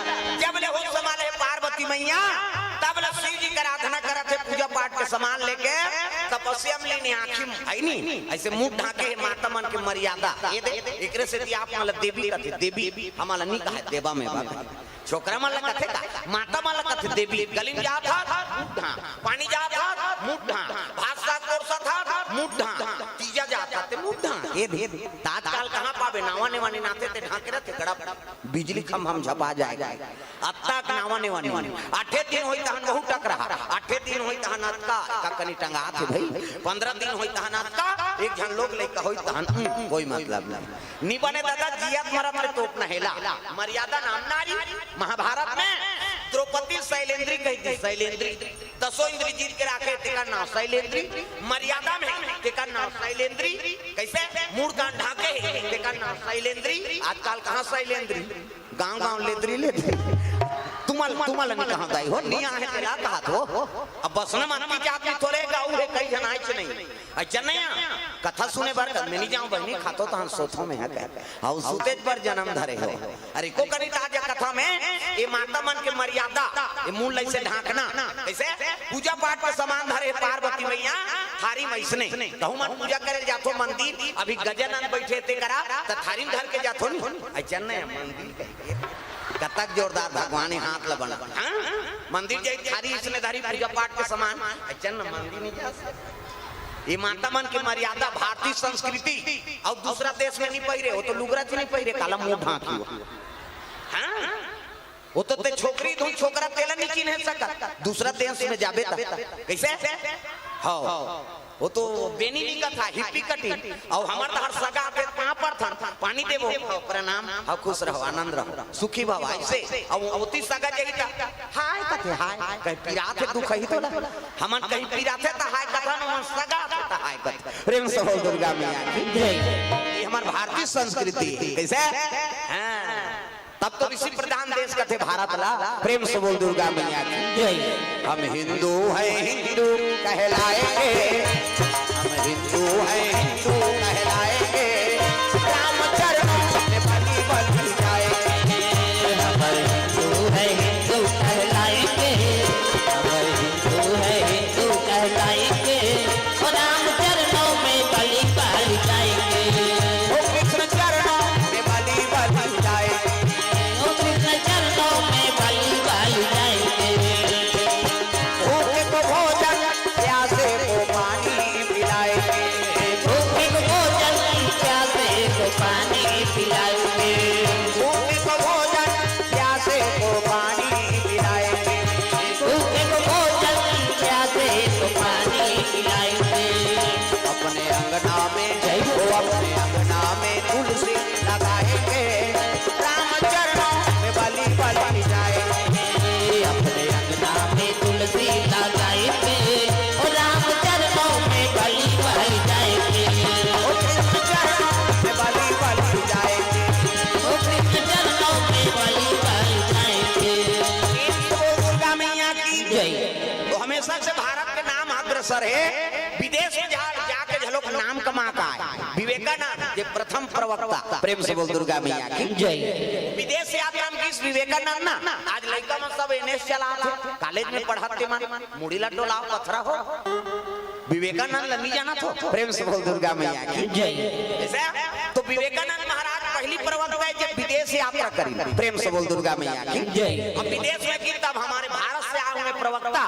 जब ले होश संभाले पार्वती मैया तब ले शिव जी का आराधना करत है पूजा पाठ के सामान लेके तपस्या में लेने आखिम है नहीं ऐसे मुंह ढाके माता मन के मर्यादा ये दे एकरे से दी आप मतलब देवी कथे देवी हमारा नहीं कहा देवा में बाबा छोकरा मन लगा थे का माता मन लगा थे देवी गलिम जा था मुद्दा पानी जा था मुद्दा भात साग कोरसा था मुद्दा तीजा जाता ते मुद्दा ये दे तात्काल कहां पावे नावा नेवानी नाते ते ढाके रहते गड़ा बिजली खम हम झपा जाएगा अत्ता नावा नेवानी 8 दिन होई तहन बहुत टक रहा 8 दिन होई तहन अत्ता का कनी टंगा थे भाई 15 दिन होई तहन अत्ता एक जन लोग लेके होई तहन कोई मतलब नहीं नी बने दादा जियत मरत में तोप न हेला मर्यादा नाम नारी महाभारत में द्रौपदी शैलेंद्री कही थी शैलेंद्री दसों इंद्री जीत के राखे तेका नाम शैलेंद्री मर्यादा में तेका नाम शैलेंद्री कैसे मूड कान ढाके तेका नाम शैलेंद्री आजकल कहां शैलेंद्री गांव गांव लेद्री लेद्री तुम्हाल नहीं कहां गई हो नहीं आहे तेरा कहा तो अब बस न मानती जात में थोड़े गांव है कई जन आइच नहीं अच्छा नहीं कथा सुने बार मैं नहीं जाऊं बहनी खातो तो हम सोथों में है कह और सुतेज पर जन्म धरे हो अरे को करी ताजा कथा में ये माता मन के मर्यादा ये मूल लई से ढाकना कैसे पूजा पाठ का सामान धरे पार्वती मैया थारी मैसने कहूं मन पूजा करे जातो मंदिर अभी गजानन बैठे ते करा त थारी धर के जातो नहीं अच्छा नहीं मंदिर कतक जोरदार भगवान हाथ ल बना मंदिर जाई थारी इसने धारी पूजा पाठ के सामान अच्छा न मंदिर नहीं जा ये माता मन की मर्यादा भारतीय संस्कृति और दूसरा देश में नहीं पहिरे हो तो लुगरा नहीं पहिरे काला मुंह ढाकी हां वो तो ते छोकरी धुन छोकरा तेला नहीं चिन्ह सकत दूसरा देश में जाबे ता कैसे हां वो तो बेनी नहीं का था हिप्पी कटी और हमार तो हर सगा पे कहां पर था पानी देबो प्रणाम और खुश रहो आनंद रहो सुखी भव ऐसे और ओती सगा जगी था हाय कथे हाय कहीं पीरात है दुख ही तो हमन कहीं पीरात है त हाय कथा न सगा त हाय कथे प्रेम से हो दुर्गा मैया की ये हमार भारतीय संस्कृति कैसे हां तब तो ऋषि प्रधान देश का थे भारत ला प्रेम से बोल दुर्गा मैया की हम हिंदू हैं हिंदू कहलाएंगे हम हिंदू हैं हिंदू कहलाएंगे रामचरणों में बलि बलि जाएंगे हम हिंदू है हिंदू कहलाएंगे हम हिंदू है हिंदू कहलाएंगे और राम चरणों में बलि बलि जाएंगे ओ कृष्ण चरणों में बलि बलि जाएंगे ओ कृष्ण चरणों में बलि बलि हमेशा से भारत के नाम अग्रसर है, विदेश में जाके झलोक नाम कमा का है। विवेकानंद ये प्रथम प्रवक्ता, प्रेम से बोल दुर्गा मैया की जय। विदेश यात्रा में किस विवेकानंद ना आज लड़का में सब एनएस चला थे, कॉलेज में पढ़ाते मन मुड़ीला टोला पथरा हो, विवेकानंद नहीं जाना तो प्रेम से बोल दुर्गा मैया की जय। तो विवेकानंद महाराज पहली प्रवक्ता है जब विदेश यात्रा करी, प्रेम से बोल दुर्गा मैया की जय। अब विदेश में की तब हमारे भारत से आए हुए प्रवक्ता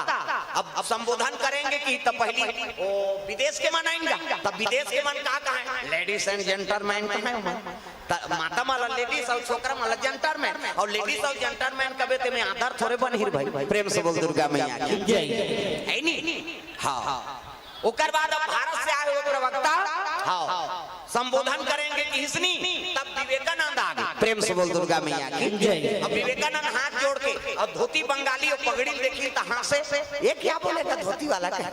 अब संबोधन करेंगे कि तब पहली वो विदेश के मन आएंगे, तब विदेश के मन कहा है लेडीज एंड जेंटलमैन माता माला लेडीज और छोकरा माला जेंटलमैन और लेडीज और जेंटलमैन कबे ते में आधार थोड़े बन हिर भाई, प्रेम से बोल दुर्गा मैया की जय। है नी हाँ। ओकर बाद अब भारत से आए हुए प्रवक्ता हाँ संबोधन करेंगे कि हिसनी तब विवेकानंद आ गए, प्रेम से बोल दुर्गा मैया की जय। अब विवेकानंद हाथ जोड़ के अब धोती बंगाली और पगड़ी देखी तो हाथ से ये क्या बोलेगा धोती वाला क्या,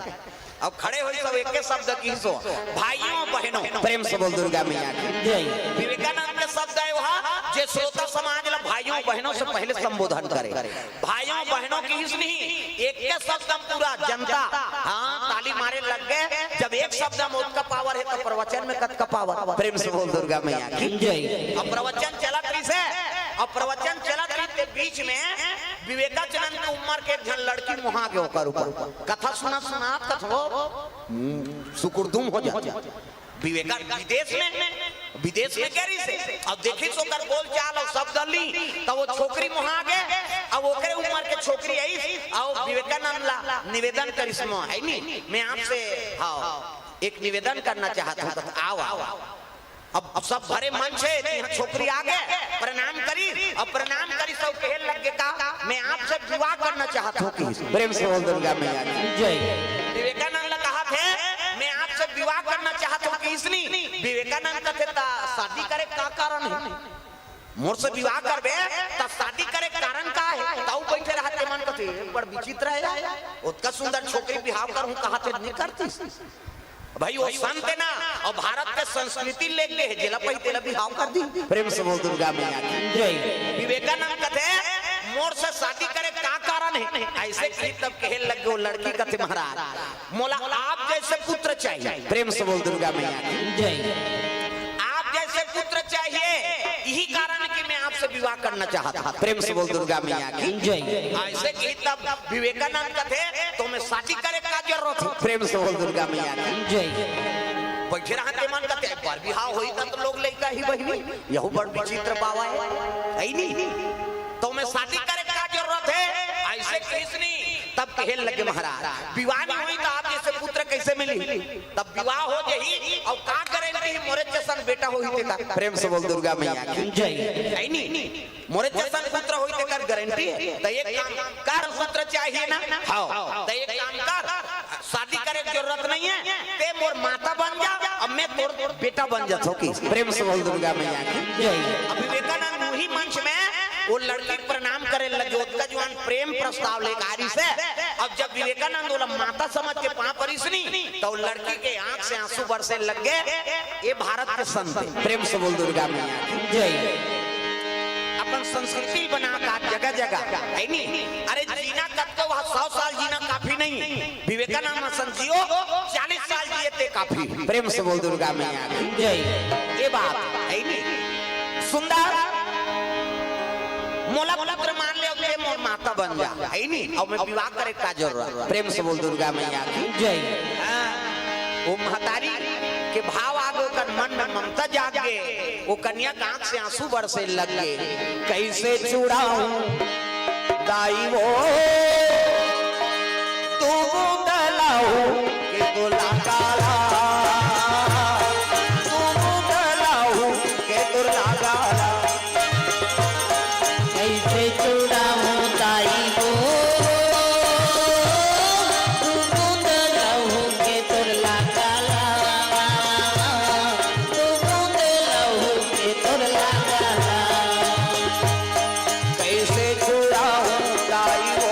अब खड़े हुए सब एक के शब्द की सो भाइयों बहनों, प्रेम से बोल दुर्गा मैया की जय। विवेकानंद के शब्द है वहाँ जे श्रोता समाज ला भाइयों बहनों से पहले संबोधन करे, भाइयों बहनों की हिस्स नहीं एक के शब्द पूरा जनता हाँ ताली मारे लग गए, जब एक शब्द मौत का पावर है तो प्रवचन में कत का पावर, प्रेम से बोल दुर्गा मैया की जय। अब प्रवचन चला कैसे, अब प्रवचन चला के बीच में विवेकानंद की उम्र के एक जन लड़की मुहा के होकर ऊपर कथा सुना कथो सुकुरदुम हो जाए। विवेकानंद विदेश में कह रही से अब देखी सो कर बोल चाल और शब्द ली तो वो छोकरी मुहा गए, अब ओकरे उम्र के छोकरी आई और विवेकानंद ला निवेदन करिश्मा है नी मैं आपसे हाँ एक निवेदन करना चाहता हूँ, आओ अब सब भरे मन से छोकरी आ गए प्रणाम करी और प्रणाम करी सब कहने लग गए का मैं आपसे विवाह करना चाहता हूँ, प्रेम से बोल दुर्गा मैया की जय। विवेकानंद कहा थे मैं आपसे विवाह करना चाहता हूँ कि इसनी विवेकानंद कहते शादी करे का कारण है, मोर से विवाह करबे तब शादी करे कारण का है, ताऊ बैठे रहते मन कहते बड़ विचित्र है उतना सुंदर छोकरी विवाह करूं कहा थे नहीं करती भाई वो संत है ना और भारत के संस्कृति लेके है जिला पही तेला विवाह कर दी, प्रेम से बोल दुर्गा मैया की जय। विवेकानंद कहते मोर से शादी करे का कारण है, ऐसे की तब कहे लगे वो लड़की कहते महाराज मोला आप जैसे पुत्र चाहिए, प्रेम से बोल दुर्गा मैया की जय। आप जैसे पुत्र चाहिए यही कारण कि मैं आपसे विवाह करना चाहता, प्रेम से बोल दुर्गा मैया की जय। ऐसे की तब विवेकानंद कहते तो मैं शादी करे का जरूरत है, प्रेम से बोल दुर्गा मैया की जय। बैठे रहते मन कहते पर विवाह होई तो लोग लड़का ही बहिनी यहू बड़ विचित्र बाबा है नहीं तो मैं शादी करे का जरूरत है, ऐसे कृष्णी तब कहे लगे महाराज विवाह नहीं हुई तो आप जैसे पुत्र कैसे मिली, तब विवाह हो जही और का करेंगे मोरे जैसन बेटा होई ते, प्रेम से बोल दुर्गा मैया की जय। नहीं मोरे जैसन पुत्र होई ते कर गारंटी है, तो एक काम कर पुत्र चाहिए ना हां तो एक काम कर शादी करे की जरूरत नहीं है ते मोर माता बन जा अब मैं तोर बेटा बन जा थोकी, प्रेम से बोल दुर्गा मैया की जय। अब विवेकानंद वही मंच में वो लड़की प्रणाम करे लगे उसका जवान प्रेम प्रस्ताव लेकारी से, अब जब विवेकानंद बोला माता समझ के पां परिसनी तो लड़की के आंख से आंसू बरसे लग गए, ये भारत के संत है, प्रेम से बोल दुर्गा मैया की जय। अपन संस्कृति बना का जगह जगह है नहीं, अरे जीना कब तो वहाँ 100 साल जीना काफी नहीं, विवेकानंद संजियो 40 साल जिए ते काफी, प्रेम से बोल दुर्गा मैया की जय। ये बात है नहीं सुंदर मोला पुत्र मान ले उसे मोर माता बन जा है नहीं और मैं विवाह करे का जरूरत, प्रेम से बोल दुर्गा मैया की जय। वो महतारी के भाव आगे कर मन में ममता जागे, वो कन्या का आंख से आंसू बरसे लगे, कैसे चुड़ाऊं दाई वो तू दलाऊ के दुला काला तू दलाऊ के दुला काला कैसे चुड़ाऊं ताई को तू बूंद लहू के तुरला काला तू बूंद लहू के तुरला काला कैसे चुड़ाऊं दाई वो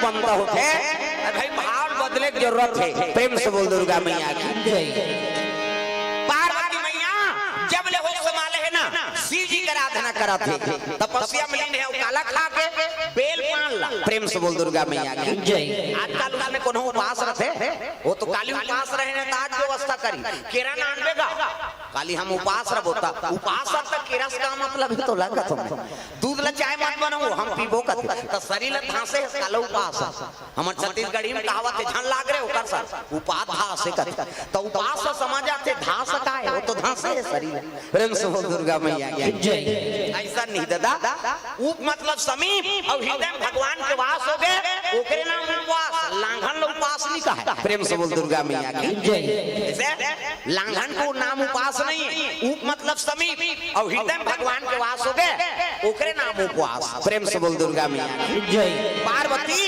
ममता होते भाई भाव बदले की जरूरत है। प्रेम से बोल दुर्गा मैया की जय। पार्वती मैया जब ले होश संभाले है ना शिव जी की आराधना कराते तपस्या में लीन है काला खा के बेल पान ला। प्रेम से बोल दुर्गा मैया की जय। आजकल उसमें कोनो उपास रखे वो तो काली उपास रहे ने ताज व्यवस्था करी केरा ना आनबेगा काली हम उपास रबोता उपास तक केरा का मतलब है तो लगा तुम दूध ला चाय मत बनाओ हम पीबो कत त शरीर ला धासे कालो उपास हमर छत्तीसगढ़ी में कहावत है झन लाग रे ओकर सर उपास धासे कत तो उपास समझ आते धास का है वो तो धासे है शरीर। प्रेम से बोल दुर्गा मैया की जय। ऐसा नहीं दादा उप मतलब समीप और हृदय में भगवान के वास हो गए ओकरे नाम उपवास लांघन उपास नहीं कहा। प्रेम से बोल दुर्गा मैया की जय। लांघन को नाम उपास नहीं उप मतलब समीप और हृदय में भगवान के वास हो गए ओकरे नाम उपवास। प्रेम से बोल दुर्गा मैया की जय। पार्वती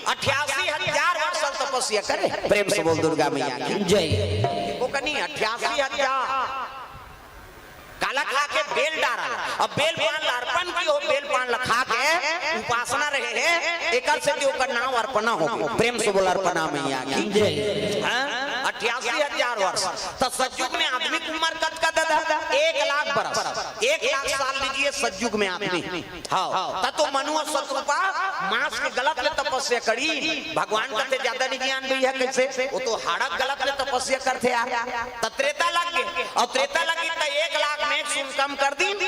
88,000 वर्ष तपस्या करे। प्रेम से बोल दुर्गा मैया की जय। वो कनी 88,000 काला खा के बेल डारा अब बेल पान अर्पण की हो बेल पान खा के उपासना रहे है एकर से जो का नाम अर्पणा हो। प्रेम से बोल अर्पणा मैया की जय। 88,000 वर्ष तो सतयुग में आदमी की उम्र कद का दादा 1 लाख बरस 1 लाख साल लीजिए सतयुग में आदमी हाँ तो मनु और शत्रुपा मांस के गलत ले तपस्या करी भगवान करते ज्यादा नहीं ज्ञान भी है कैसे वो तो हाड़क गलत ले तपस्या करते यार त्रेता लग गए और त्रेता लगी तो 1 लाख में सुन कम कर दी